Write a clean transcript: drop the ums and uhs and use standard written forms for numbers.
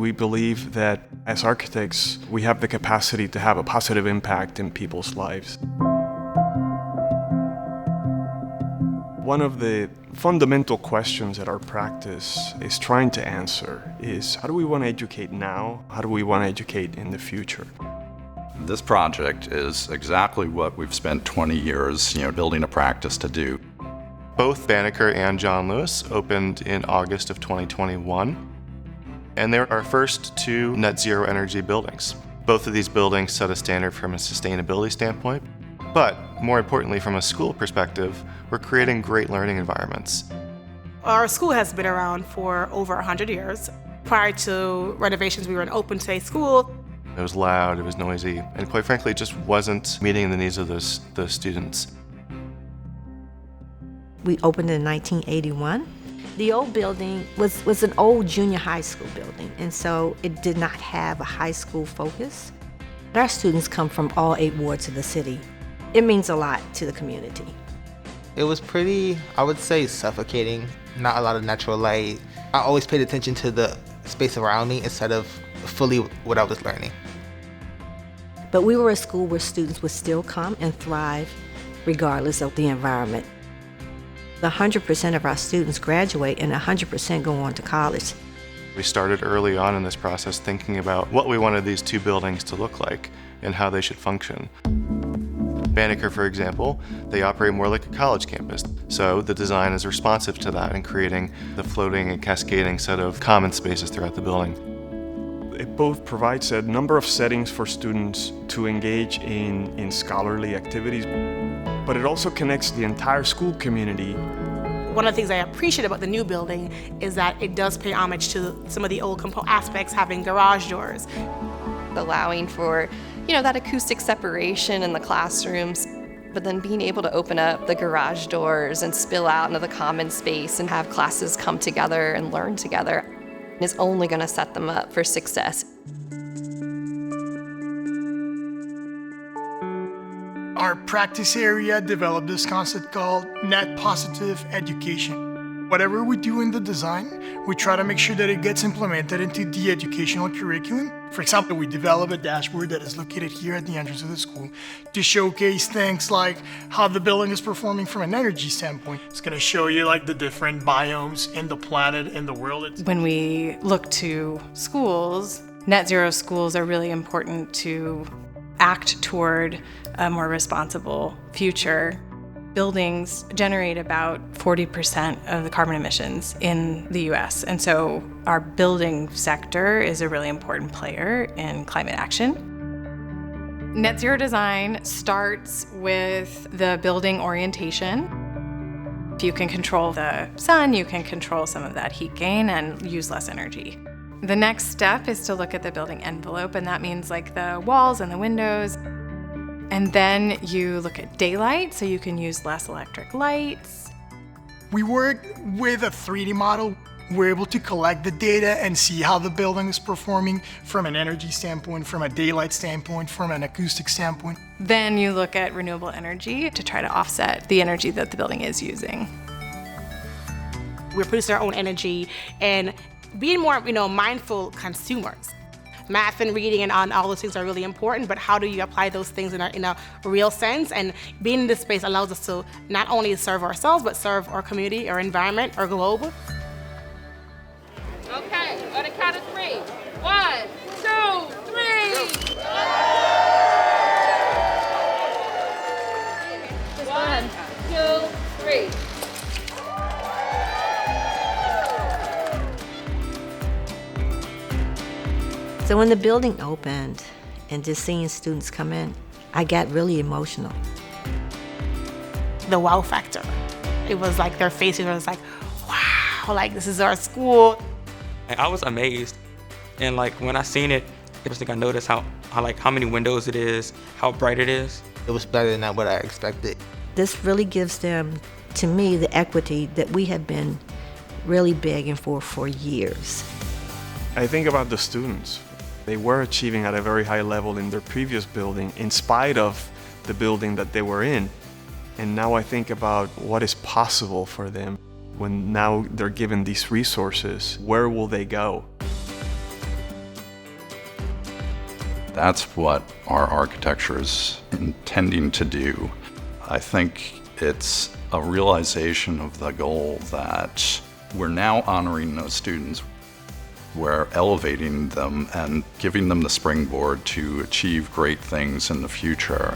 We believe that as architects, we have the capacity to have a positive impact in people's lives. One of the fundamental questions that our practice is trying to answer is, how do we want to educate now? How do we want to educate in the future? This project is exactly what we've spent 20 years, building a practice to do. Both Banneker and John Lewis opened in August of 2021, and they're our first two net zero energy buildings. Both of these buildings set a standard from a sustainability standpoint, but more importantly, from a school perspective, we're creating great learning environments. Our school has been around for over 100 years. Prior to renovations, we were an open space school. It was loud, it was noisy, and quite frankly, it just wasn't meeting the needs of those students. We opened in 1981. The old building was an old junior high school building, and so it did not have a high school focus. Our students come from all 8 wards of the city. It means a lot to the community. It was pretty, I would say, suffocating. Not a lot of natural light. I always paid attention to the space around me instead of fully what I was learning. But we were a school where students would still come and thrive regardless of the environment. 100% of our students graduate and 100% go on to college. We started early on in this process thinking about what we wanted these two buildings to look like and how they should function. Banneker, for example, they operate more like a college campus, so the design is responsive to that and creating the floating and cascading set of common spaces throughout the building. It both provides a number of settings for students to engage in scholarly activities, but it also connects the entire school community. One of the things I appreciate about the new building is that it does pay homage to some of the old aspects, having garage doors. Allowing for, that acoustic separation in the classrooms, but then being able to open up the garage doors and spill out into the common space and have classes come together and learn together is only going to set them up for success. Our practice area developed this concept called net positive education. Whatever we do in the design, we try to make sure that it gets implemented into the educational curriculum. For example, we develop a dashboard that is located here at the entrance of the school to showcase things like how the building is performing from an energy standpoint. It's going to show you the different biomes in the planet, in the world. When we look to schools, net zero schools are really important to act toward a more responsible future. Buildings generate about 40% of the carbon emissions in the US, and so our building sector is a really important player in climate action. Net zero design starts with the building orientation. If you can control the sun, you can control some of that heat gain and use less energy. The next step is to look at the building envelope, and that means the walls and the windows. And then you look at daylight, so you can use less electric lights. We work with a 3D model. We're able to collect the data and see how the building is performing from an energy standpoint, from a daylight standpoint, from an acoustic standpoint. Then you look at renewable energy to try to offset the energy that the building is using. We're producing our own energy and being more, mindful consumers. Math and reading and all those things are really important, but how do you apply those things in a real sense? And being in this space allows us to not only serve ourselves, but serve our community, our environment, our globe. Okay, on a count of 3. 1, 2, 3. 1, 2, 3. So when the building opened and just seeing students come in, I got really emotional. The wow factor. It was their faces were wow, this is our school. I was amazed, and when I seen it, I noticed how many windows it is, how bright it is. It was better than what I expected. This really gives them, to me, the equity that we have been really begging for years. I think about the students. They were achieving at a very high level in their previous building in spite of the building that they were in. And now I think about what is possible for them when now they're given these resources. Where will they go? That's what our architecture is intending to do. I think it's a realization of the goal that we're now honoring those students. We're elevating them and giving them the springboard to achieve great things in the future.